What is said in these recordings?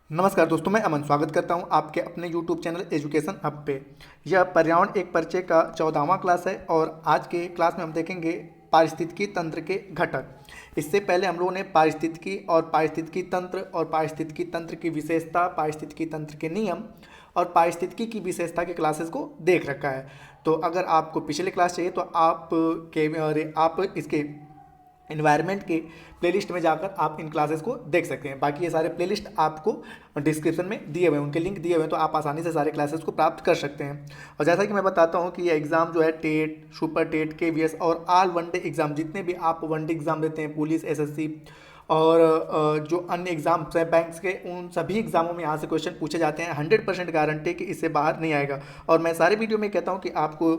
नमस्कार दोस्तों, मैं अमन स्वागत करता हूं आपके अपने YouTube चैनल एजुकेशन हब पे। यह पर्यावरण एक परिचय का 14वां क्लास है और आज के क्लास में हम देखेंगे पारिस्थितिकी तंत्र के घटक। इससे पहले हम लोगों ने पारिस्थितिकी तंत्र और पारिस्थितिकी तंत्र की विशेषता, पारिस्थितिकी तंत्र के नियम और पारिस्थितिकी की विशेषता के क्लासेस को देख रखा है। तो अगर आपको पिछले क्लास चाहिए तो आप इसके इन्वायरमेंट के प्लेलिस्ट में जाकर आप इन क्लासेस को देख सकते हैं। बाकी ये सारे प्लेलिस्ट आपको डिस्क्रिप्शन में दिए हुए हैं, उनके लिंक दिए हुए हैं, तो आप आसानी से सारे क्लासेस को प्राप्त कर सकते हैं। और जैसा कि मैं बताता हूँ कि ये एग्ज़ाम जो है टेट, सुपर टेट, केवीएस और ऑल वनडे एग्ज़ाम, जितने भी आप वनडे एग्ज़ाम देते हैं, पुलिस, एसएससी और जो अन्य एग्ज़ाम्स हैं बैंक्स के, उन सभी एग्ज़ामों में यहाँ से क्वेश्चन पूछे जाते हैं। 100% गारंटी कि इससे बाहर नहीं आएगा। और मैं सारे वीडियो में कहता हूँ कि आपको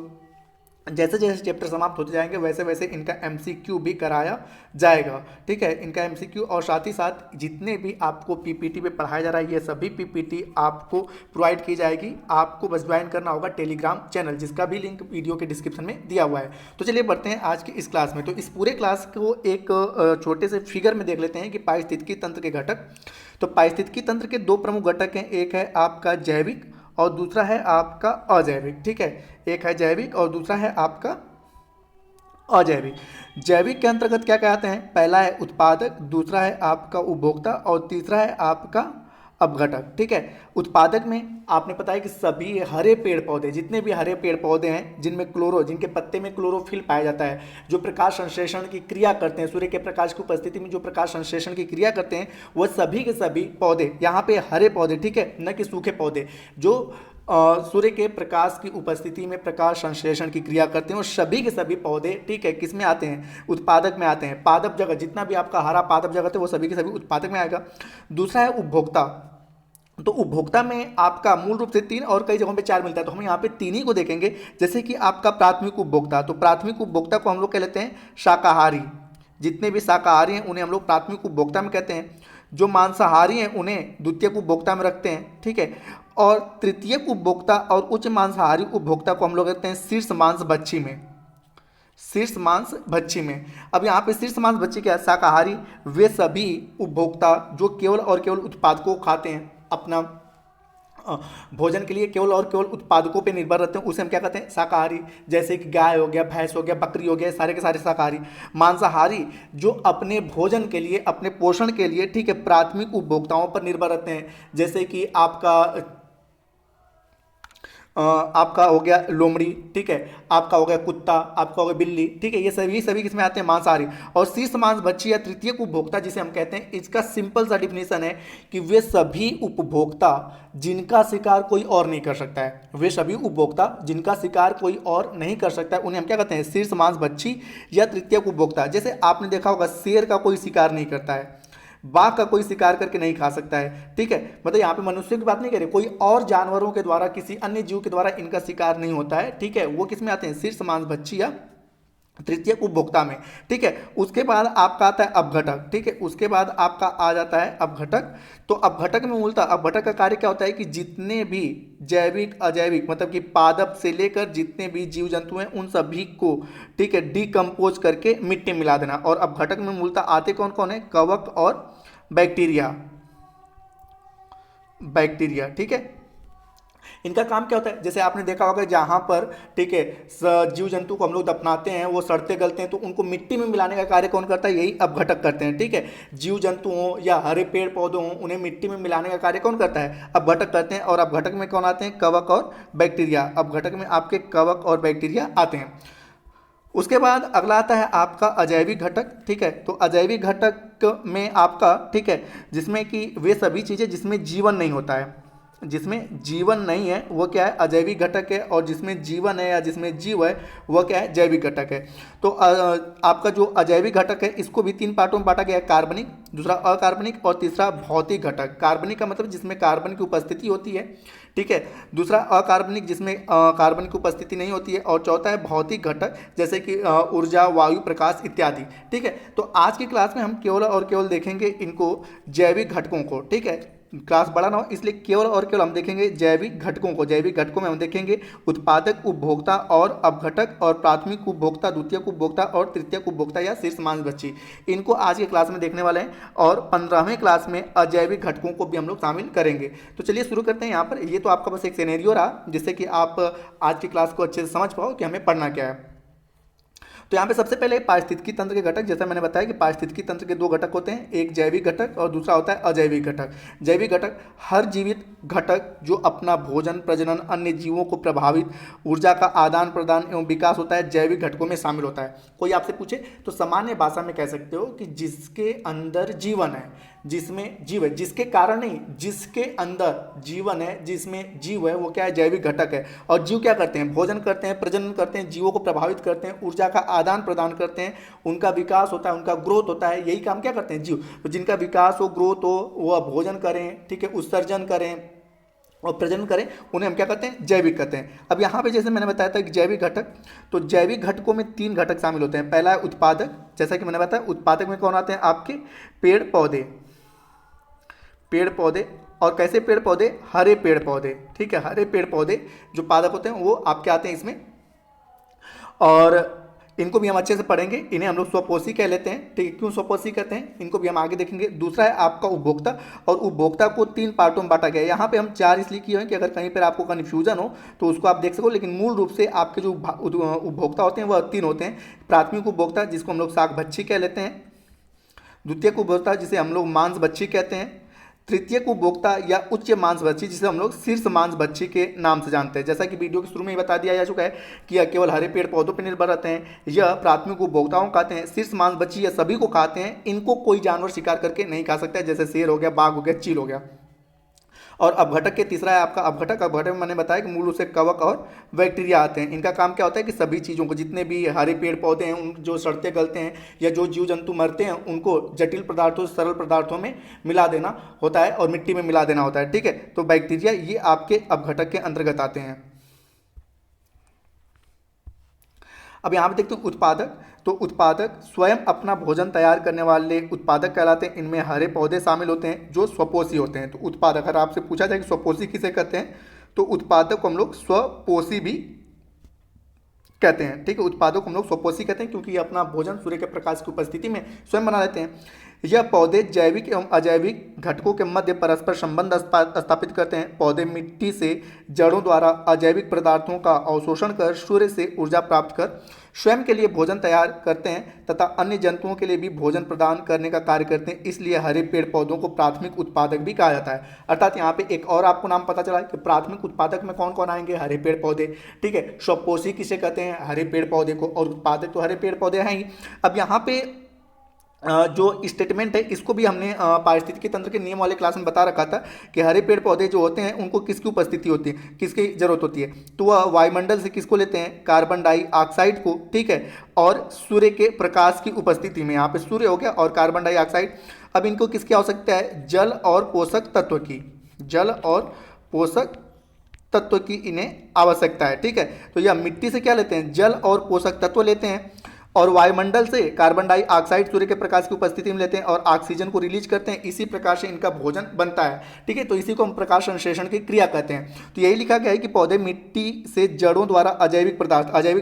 जैसे जैसे चैप्टर समाप्त होते जाएंगे वैसे वैसे इनका एमसीक्यू भी कराया जाएगा। ठीक है, इनका एमसीक्यू और साथ ही साथ जितने भी आपको पीपीटी पे पढ़ाया जा रहा है, ये सभी पीपीटी आपको प्रोवाइड की जाएगी। आपको बस ज्वाइन करना होगा टेलीग्राम चैनल, जिसका भी लिंक वीडियो के डिस्क्रिप्शन में दिया हुआ है। तो चलिए बढ़ते हैं आज की इस क्लास में। तो इस पूरे क्लास को एक छोटे से फिगर में देख लेते हैं कि पारिस्थितिकी तंत्र के घटक। तो पारिस्थितिकी तंत्र के दो प्रमुख घटक हैं, एक है आपका जैविक और दूसरा है आपका अजैविक। ठीक है, एक है जैविक और दूसरा है आपका अजैविक। जैविक के अंतर्गत क्या कहते हैं? पहला है उत्पादक, दूसरा है आपका उपभोक्ता और तीसरा है आपका अपघटक। ठीक है, उत्पादक में आपने पता है कि सभी हरे पेड़ पौधे, जितने भी हरे पेड़ पौधे हैं जिनके पत्ते में क्लोरोफिल पाया जाता है, जो प्रकाश संश्लेषण की क्रिया करते हैं, सूर्य के प्रकाश की उपस्थिति में जो प्रकाश संश्लेषण की क्रिया करते हैं, वह सभी के सभी पौधे, यहाँ पे हरे पौधे, ठीक है, न कि सूखे पौधे, जो सूर्य के प्रकाश की उपस्थिति में प्रकाश संश्लेषण की क्रिया करते हैं, और सभी के सभी पौधे, ठीक है, किस में आते हैं? उत्पादक में आते हैं। पादप जगत, जितना भी आपका हरा पादप जगत है वो सभी के सभी उत्पादक में आएगा। दूसरा है उपभोक्ता। तो उपभोक्ता में आपका मूल रूप से 3 और कई जगहों पे 4 मिलता है, तो हम यहाँ पे 3 ही को देखेंगे। जैसे कि आपका प्राथमिक उपभोक्ता, तो प्राथमिक उपभोक्ता को हम लोग कह लेते हैं शाकाहारी। जितने भी शाकाहारी हैं उन्हें हम लोग प्राथमिक उपभोक्ता में कहते हैं। जो मांसाहारी हैं उन्हें द्वितीयक उपभोक्ता में रखते हैं। ठीक है, और तृतीयक उपभोक्ता और उच्च मांसाहारी उपभोक्ता को हम लोग कहते हैं शीर्ष मांस भक्षी में। शीर्ष मांस भक्षी में। अब यहाँ पे शीर्ष मांस भक्षी क्या है? शाकाहारी वे सभी उपभोक्ता जो केवल और केवल उत्पादकों को खाते हैं, अपना भोजन के लिए केवल और केवल उत्पादकों पे निर्भर रहते हैं, उसे हम क्या कहते हैं? शाकाहारी। जैसे कि गाय हो गया, भैंस हो गया, बकरी हो गया, सारे के सारे शाकाहारी। मांसाहारी जो अपने भोजन के लिए, अपने पोषण के लिए, ठीक है, प्राथमिक उपभोक्ताओं पर निर्भर रहते हैं। जैसे कि आपका हो गया लोमड़ी, ठीक है, आपका हो गया कुत्ता, आपका हो गया बिल्ली, ठीक है, ये सभी किसमें आते हैं? मांसाहारी। और शीर्ष मांस भक्षी या तृतीयक उपभोक्ता जिसे हम कहते हैं, इसका सिंपल सा डिफिनेशन है कि वे सभी उपभोक्ता जिनका शिकार कोई और नहीं कर सकता है। वे सभी उपभोक्ता जिनका शिकार कोई और नहीं कर सकता है, उन्हें हम क्या कहते हैं? शीर्ष मांस भक्षी या तृतीयक उपभोक्ता। जैसे आपने देखा होगा शेर का कोई शिकार नहीं करता है, बाघ का कोई शिकार करके नहीं खा सकता है। ठीक है, मतलब यहाँ पे मनुष्यों की बात नहीं कर रहे, कोई और जानवरों के द्वारा, किसी अन्य जीव के द्वारा इनका शिकार नहीं होता है। ठीक है, वो किस में आते हैं? शीर्ष मांस भक्षी या तृतीयक उपभोक्ता में। ठीक है, उसके बाद आपका आता है अपघटक। ठीक है, उसके बाद आपका आ जाता है अपघटक। तो अपघटक में मूलतः अपघटक का कार्य क्या होता है कि जितने भी जैविक, अजैविक, मतलब कि पादप से लेकर जितने भी जीव जंतु हैं उन सभी को, ठीक है, डिकम्पोज करके मिट्टी में मिला देना। और अपघटक में मूलतः आते कौन कौन है? कवक और बैक्टीरिया। ठीक है, इनका काम क्या होता है? जैसे आपने देखा होगा जहाँ पर, ठीक है, जीव जंतु को हम लोग दफनाते हैं, वो सड़ते गलते हैं, तो उनको मिट्टी में मिलाने का कार्य कौन करता है? यही अपघटक करते हैं। ठीक है, जीव जंतु हों या हरे पेड़ पौधे हों, उन्हें मिट्टी में मिलाने का कार्य कौन करता है? अपघटक करते हैं। और अपघटक में कौन आते हैं? कवक और बैक्टीरिया। अपघटक में आपके कवक और बैक्टीरिया आते हैं। उसके बाद अगला आता है आपका अजैविक घटक। ठीक है, तो अजैविक घटक में आपका, ठीक है, जिसमें कि वे सभी चीज़ें जिसमें जीवन नहीं होता है, जिसमें जीवन नहीं है वो क्या है? अजैविक घटक है। और जिसमें जीवन है या जिसमें जीव है वह क्या है? जैविक घटक है। तो आपका जो अजैविक घटक है इसको भी 3 पार्टों में बांटा गया है, कार्बनिक, दूसरा अकार्बनिक और तीसरा भौतिक घटक। कार्बनिक का मतलब जिसमें कार्बन की उपस्थिति होती है, ठीक है, दूसरा अकार्बनिक जिसमें कार्बन की उपस्थिति नहीं होती है, और चौथा है भौतिक घटक जैसे कि ऊर्जा, वायु, प्रकाश इत्यादि। ठीक है, तो आज की क्लास में हम केवल और केवल देखेंगे इनको, जैविक घटकों को। ठीक है, क्लास बड़ा ना हो, इसलिए केवल और केवल हम देखेंगे जैविक घटकों को। जैविक घटकों में हम देखेंगे उत्पादक, उपभोक्ता और अपघटक, और प्राथमिक उपभोक्ता, द्वितीयक उपभोक्ता और तृतीयक उपभोक्ता या शीर्ष मांसभक्षी। इनको आज के क्लास में देखने वाले हैं और 15वें क्लास में अजैविक घटकों को भी हम लोग शामिल करेंगे। तो चलिए शुरू करते हैं। यहाँ पर ये तो आपका बस एक सिनेरियो रहा जिससे कि आप आज की क्लास को अच्छे से समझ पाओ कि हमें पढ़ना क्या है। तो यहाँ पे सबसे पहले पारिस्थितिकी तंत्र के घटक, जैसा मैंने बताया कि पारिस्थितिकी तंत्र के दो घटक होते हैं, एक जैविक घटक और दूसरा होता है अजैविक घटक। जैविक घटक हर जीवित घटक जो अपना भोजन, प्रजनन, अन्य जीवों को प्रभावित, ऊर्जा का आदान प्रदान एवं विकास होता है, जैविक घटकों में शामिल होता है। कोई आपसे पूछे तो सामान्य भाषा में कह सकते हो कि जिसके अंदर जीवन है, जिसमें जीव है, जिसके कारण नहीं, जिसके अंदर जीवन है, जिसमें जीव है, वो क्या है, जैविक घटक है। और जीव क्या करते हैं, भोजन करते हैं, प्रजनन करते हैं, जीवों को प्रभावित करते हैं, ऊर्जा का आदान प्रदान करते हैं, उनका विकास होता है, उनका ग्रोथ होता है। यही काम क्या करते हैं, जीव। तो जिनका विकास हो, ग्रोथ हो, वह भोजन करें, ठीक है, उत्सर्जन करें और प्रजनन करें, उन्हें हम क्या कहते हैं, जैविक कहते हैं। अब यहाँ पे जैसे मैंने बताया था कि जैविक घटक, तो जैविक घटकों में 3 घटक शामिल होते हैं। पहला है उत्पादक, जैसा कि मैंने बताया उत्पादक में कौन आते हैं, आपके पेड़ पौधे। पेड़ पौधे और कैसे पेड़ पौधे, हरे पेड़ पौधे, ठीक है, हरे पेड़ पौधे जो पादप होते हैं वो आपके आते हैं इसमें, और इनको भी हम अच्छे से पढ़ेंगे। इन्हें हम लोग स्वपोषी कह लेते हैं, ठीक है। क्यों स्वपोषी कहते हैं, इनको भी हम आगे देखेंगे। दूसरा है आपका उपभोक्ता, और उपभोक्ता को 3 पार्टों में बांटा गया है। यहाँ पे हम 4 इसलिए किए हैं कि अगर कहीं पर आपको कन्फ्यूजन हो तो उसको आप देख सको, लेकिन मूल रूप से आपके जो उपभोक्ता होते हैं वह 3 होते हैं। प्राथमिक उपभोक्ता जिसको हम लोग शाक भक्षी कह लेते हैं, द्वितीयक उपभोक्ता जिसे हम लोग मांस भक्षी कहते हैं, तृतीयक उपभोक्ता या उच्च मांसभक्षी जिसे हम लोग शीर्ष मांसभक्षी के नाम से जानते हैं। जैसा कि वीडियो के शुरू में ही बता दिया जा चुका है कि यह केवल हरे पेड़ पौधों पर निर्भर रहते हैं, यह प्राथमिक उपभोक्ताओं को खाते हैं, शीर्ष मांसभक्षी या सभी को खाते हैं। इनको कोई जानवर शिकार करके नहीं खा सकता है, जैसे शेर हो गया, बाघ हो गया, चील हो गया। और अपघटक के तीसरा है आपका अपघटक। अपघटक में मैंने बताया कि मूल रूप से कवक और बैक्टीरिया आते हैं। इनका काम क्या होता है कि सभी चीज़ों को, जितने भी हरे पेड़ पौधे हैं, उन जो सड़ते गलते हैं या जो जीव जंतु मरते हैं, उनको जटिल पदार्थों से सरल पदार्थों में मिला देना होता है और मिट्टी में मिला देना होता है, ठीक है। तो बैक्टीरिया ये आपके अपघटक के अंतर्गत आते हैं। अब यहाँ पे देखते हैं उत्पादक। तो उत्पादक स्वयं अपना भोजन तैयार करने वाले उत्पादक कहलाते हैं। इनमें हरे पौधे शामिल होते हैं जो स्वपोषी होते हैं। तो उत्पादक, अगर आपसे पूछा जाए कि स्वपोषी किसे कहते हैं, तो उत्पादक को हम लोग स्वपोषी भी कहते हैं, ठीक है। उत्पादों को हम लोग स्वपोषी कहते हैं क्योंकि ये अपना भोजन सूर्य के प्रकाश की उपस्थिति में स्वयं बना लेते हैं। यह पौधे जैविक एवं अजैविक घटकों के मध्य परस्पर संबंध स्थापित करते हैं। पौधे मिट्टी से जड़ों द्वारा अजैविक पदार्थों का अवशोषण कर सूर्य से ऊर्जा प्राप्त कर स्वयं के लिए भोजन तैयार करते हैं तथा अन्य जंतुओं के लिए भी भोजन प्रदान करने का कार्य करते हैं। इसलिए हरे पेड़ पौधों को प्राथमिक उत्पादक भी कहा जाता है। अर्थात यहाँ पे एक और आपको नाम पता चला कि प्राथमिक उत्पादक में कौन कौन आएंगे, हरे पेड़ पौधे, ठीक है। स्वपोषी किसे कहते हैं, हरे पेड़ पौधे को, और उत्पादक तो हरे पेड़ पौधे हैं ही। अब यहाँ पे जो स्टेटमेंट है इसको भी हमने पारिस्थितिकी तंत्र के नियम वाले क्लास में बता रखा था कि हरे पेड़ पौधे जो होते हैं उनको किसकी उपस्थिति होती है, किसकी जरूरत होती है। तो वह वायुमंडल से किसको लेते हैं, कार्बन डाइऑक्साइड को, ठीक है, और सूर्य के प्रकाश की उपस्थिति में। यहाँ पे सूर्य हो गया और कार्बन डाइऑक्साइड। अब इनको किसकी आवश्यकता है, जल और पोषक तत्व की, जल और पोषक तत्व की इन्हें आवश्यकता है, ठीक है। तो यह मिट्टी से क्या लेते हैं, जल और पोषक तत्व लेते हैं, और वायुमंडल से कार्बन डाइऑक्साइड सूर्य के प्रकाश की उपस्थिति में लेते हैं और ऑक्सीजन को रिलीज करते हैं। इसी प्रकार से इनका भोजन बनता है, ठीक है। तो इसी को हम प्रकाश संश्लेषण की क्रिया कहते हैं। तो यही लिखा गया है कि पौधे मिट्टी से जड़ों द्वारा अजैविक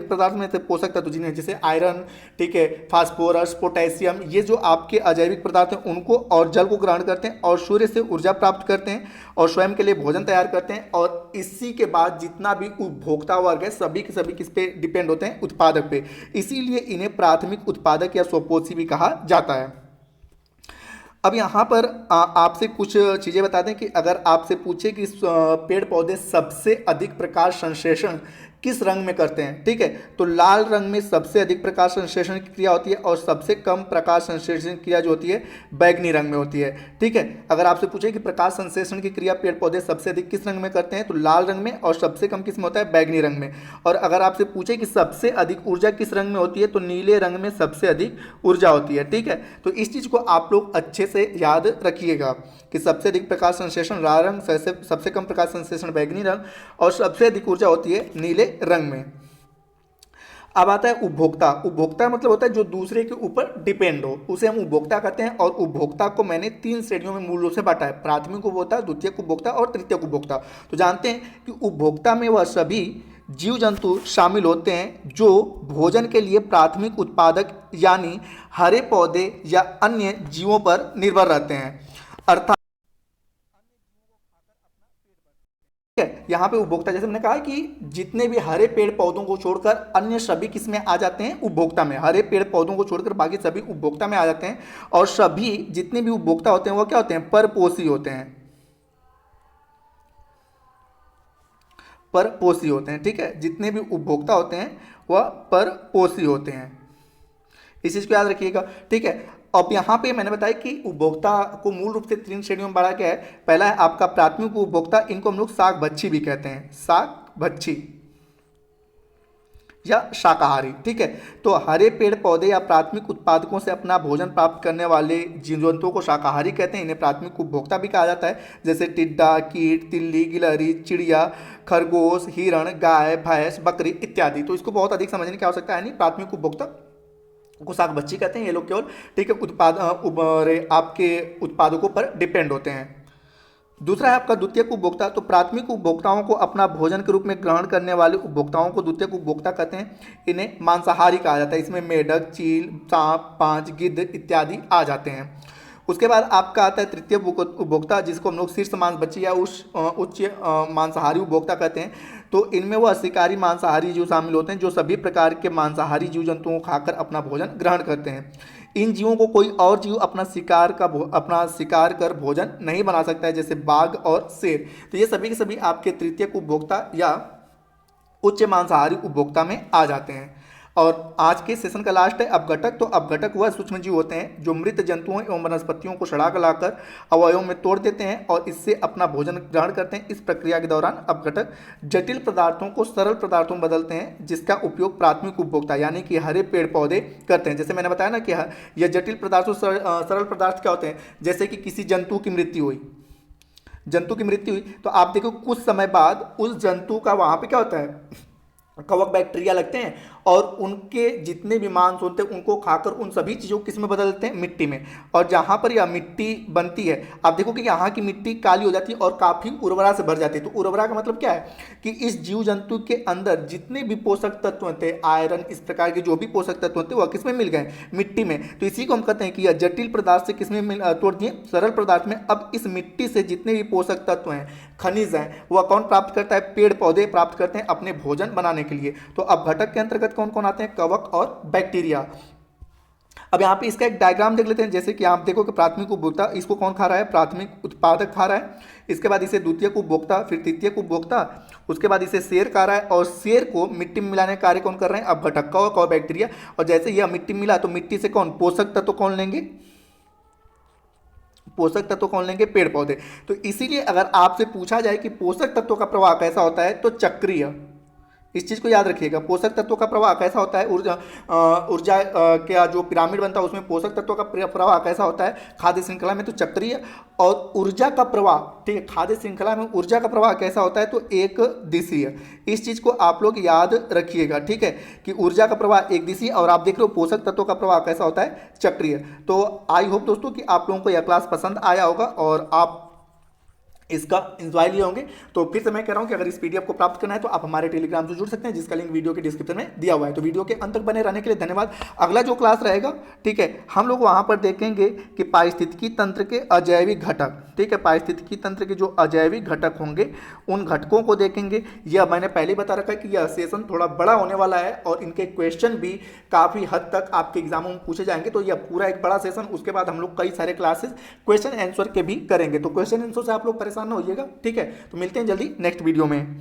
पदार्थ में से पोषक तत्व जिन्हें, जैसे आयरन, ठीक है, फास्फोरस, पोटेशियम, ये जो आपके अजैविक पदार्थ हैं उनको और जल को ग्रहण करते हैं और सूर्य से ऊर्जा प्राप्त करते हैं और स्वयं के लिए भोजन तैयार करते हैं। और इसी के बाद जितना भी उपभोक्ता वर्ग है सभी के सभी किस पे डिपेंड होते हैं, उत्पादक पे। इसीलिए इन्हें प्राथमिक उत्पादक या स्वपोषी भी कहा जाता है। अब यहाँ पर आपसे कुछ चीज़ें बता दें कि अगर आपसे पूछे कि पेड़ पौधे सबसे अधिक प्रकाश संश्लेषण किस रंग में करते हैं, ठीक है, तो लाल रंग में सबसे अधिक प्रकाश संश्लेषण की क्रिया होती है और सबसे कम प्रकाश संश्लेषण क्रिया जो होती है बैगनी रंग में होती है, ठीक है। अगर आपसे पूछे कि प्रकाश संश्लेषण की क्रिया पेड़ पौधे सबसे अधिक किस रंग में करते हैं, तो लाल रंग में, और सबसे कम किस में होता है, बैगनी रंग में। और अगर आपसे पूछे कि सबसे अधिक ऊर्जा किस रंग में होती है, तो नीले रंग में सबसे अधिक ऊर्जा होती है, ठीक है। तो इस चीज़ को आप लोग अच्छे से याद रखिएगा कि सबसे अधिक प्रकाश संश्लेषण लाल रंग, सबसे कम प्रकाश संश्लेषण बैगनी रंग, और सबसे अधिक ऊर्जा होती है नीले रंग में। अब आता है उपभोक्ता। उपभोक्ता मतलब होता है जो दूसरे के ऊपर डिपेंड हो, उसे हम उपभोक्ता कहते हैं। और उपभोक्ता को मैंने 3 श्रेणियों में मूल रूप से बांटा है, प्राथमिक उपभोक्ता, द्वितीयक उपभोक्ता और तृतीयक उपभोक्ता। तो जानते हैं कि उपभोक्ता में वह सभी जीव जंतु शामिल होते हैं जो भोजन के लिए प्राथमिक उत्पादक यानी हरे पौधे या अन्य जीवों पर निर्भर रहते हैं। अर्थात ठीक है, यहाँ पे उपभोक्ता जैसे मैंने कहा कि जितने भी हरे पेड़ पौधों को छोड़कर अन्य सभी किस में आ जाते हैं, उपभोक्ता में। हरे पेड़ पौधों को छोड़कर बाकी सभी उपभोक्ता में आ जाते हैं। और सभी जितने भी उपभोक्ता होते हैं वो क्या होते हैं, परपोषी होते हैं। परपोषी होते हैं, ठीक है, जितने भी उपभोक्ता होते हैं वह परपोषी होते हैं। इस चीज को याद रखिएगा, ठीक है। अब यहाँ पे मैंने बताया कि उपभोक्ता को मूल रूप से 3 श्रेणियों में बांटा गया है। पहला है आपका प्राथमिक उपभोक्ता, इनको हम लोग शाक भक्षी भी कहते हैं, शाक भक्षी या शाकाहारी, ठीक है। तो हरे पेड़ पौधे या प्राथमिक उत्पादकों से अपना भोजन प्राप्त करने वाले जीव जंतुओं को शाकाहारी कहते हैं। इन्हें प्राथमिक उपभोक्ता भी कहा जाता है, जैसे टिड्डा, कीट, तिल्ली, गिलहरी, चिड़िया, खरगोश, हिरण, गाय, भैंस, बकरी इत्यादि। तो इसको बहुत अधिक समझने की आवश्यकता है नहीं। प्राथमिक उपभोक्ता को शाक भक्षी कहते हैं ये लोग केवल, ठीक है, आपके उत्पादकों पर डिपेंड होते हैं। दूसरा है आपका द्वितीयक उपभोक्ता। तो प्राथमिक उपभोक्ताओं को अपना भोजन के रूप में ग्रहण करने वाले उपभोक्ताओं को द्वितीयक उपभोक्ता कहते हैं। इन्हें मांसाहारी कहा जाता है। इसमें मेढक, चील, सांप, पांच, गिद्ध इत्यादि आ जाते हैं। उसके बाद आपका आता है तृतीय उपभोक्ता, जिसको हम लोग शीर्ष मांसभक्षी या उच्च मांसाहारी उपभोक्ता कहते हैं। तो इनमें वह शिकारी मांसाहारी जीव शामिल होते हैं जो सभी प्रकार के मांसाहारी जीव जंतुओं को खाकर अपना भोजन ग्रहण करते हैं। इन जीवों को कोई और जीव अपना शिकार कर भोजन नहीं बना सकता है, जैसे बाघ और शेर। तो ये सभी के सभी आपके तृतीयक उपभोक्ता या उच्च मांसाहारी उपभोक्ता में आ जाते हैं। और आज के सेशन का लास्ट है अपघटक। तो अपघटक वह सूक्ष्म जीव होते हैं जो मृत जंतुओं एवं वनस्पतियों को सड़ा गलाकर अवयवों में तोड़ देते हैं और इससे अपना भोजन ग्रहण करते हैं। इस प्रक्रिया के दौरान अपघटक जटिल पदार्थों को सरल पदार्थों में बदलते हैं, जिसका उपयोग प्राथमिक उपभोक्ता यानी कि हरे पेड़ पौधे करते हैं। जैसे मैंने बताया ना कि यह जटिल पदार्थों सरल पदार्थ क्या होते हैं, जैसे कि किसी जंतु की मृत्यु हुई, तो आप देखो कुछ समय बाद उस जंतु का वहां पे क्या होता है, कवक बैक्टीरिया लगते हैं और उनके जितने भी मांस होते हैं उनको खाकर उन सभी चीज़ों को किस में बदल देते हैं, मिट्टी में। और जहाँ पर यह मिट्टी बनती है आप देखो कि यहाँ की मिट्टी काली हो जाती है और काफ़ी उर्वरा से भर जाती है। तो उर्वरा का मतलब क्या है कि इस जीव जंतु के अंदर जितने भी पोषक तत्व थे, आयरन, इस प्रकार के जो भी पोषक तत्व थे वह किस में मिल गए, मिट्टी में। तो इसी को हम कहते हैं कि यह जटिल पदार्थ से किस में तोड़ दिए, सरल पदार्थ में। अब इस मिट्टी से जितने भी पोषक तत्व हैं, खनिज हैं, वह कौन प्राप्त करता है, पेड़ पौधे प्राप्त करते हैं अपने भोजन बनाने के लिए। तो अपघटक के अंतर्गत कौन कौन आते हैं, कवक और बैक्टीरिया। अब यहाँ पे इसका एक डायग्राम देख लेते हैं। जैसे कि आप देखो कि प्राथमिक उपभोक्ता, इसको कौन खा रहा है, प्राथमिक उत्पादक खा रहा है। इसके बाद इसे द्वितीयक उपभोक्ता, फिर तृतीयक उपभोक्ता, उसके बाद इसे शेर खा रहा है और शेर को मिट्टी में मिलाने का कार्य कौन कर रहे हैं, अपघटक, कवक और बैक्टीरिया। और जैसे यह मिट्टी में मिला तो मिट्टी से कौन पोषक तत्व कौन लेंगे, पोषक तत्व कौन लेंगे, पेड़ पौधे। तो इसीलिए अगर आपसे पूछा जाए कि पोषक तत्वों का प्रवाह कैसा होता है तो चक्रीय, इस चीज को याद रखिएगा। पोषक तत्वों का प्रवाह कैसा होता है, ऊर्जा का जो पिरामिड बनता है उसमें पोषक तत्वों का प्रवाह कैसा होता है, खाद्य श्रृंखला में तो चक्रीय। और ऊर्जा का प्रवाह, ठीक है, खाद्य श्रृंखला में ऊर्जा का प्रवाह कैसा होता है तो एक दिशीय। इस चीज को आप लोग याद रखिएगा, ठीक है, कि ऊर्जा का प्रवाह एक दिशीय और आप देख रहे हो पोषक तत्वों का प्रवाह कैसा होता है, चक्रीय। तो आई होप दोस्तों कि आप लोगों को यह क्लास पसंद आया होगा और आप इसका एंजॉय लिए होंगे। तो फिर से मैं कह रहा हूं कि अगर इस पीडीएफ को प्राप्त करना है तो आप हमारे टेलीग्राम से जुड़ सकते हैं, जिसका लिंक वीडियो के डिस्क्रिप्शन में दिया हुआ है। तो वीडियो के अंत तक बने रहने के लिए धन्यवाद। अगला जो क्लास रहेगा, ठीक है, हम लोग वहां पर देखेंगे कि पारिस्थितिकी तंत्र के अजैविक घटक, ठीक है, पारिस्थितिकी तंत्र के जो अजैविक घटक होंगे उन घटकों को देखेंगे। यह मैंने पहले बता रखा है कि यह सेशन थोड़ा बड़ा होने वाला है और इनके क्वेश्चन भी काफ़ी हद तक आपके एग्जामों में पूछे जाएंगे। तो यह पूरा एक बड़ा सेशन, उसके बाद हम लोग कई सारे क्लासेस क्वेश्चन आंसर के भी करेंगे। तो क्वेश्चन आंसर से आप लोग परेशान ना होइएगा, ठीक है। तो मिलते हैं जल्दी नेक्स्ट वीडियो में।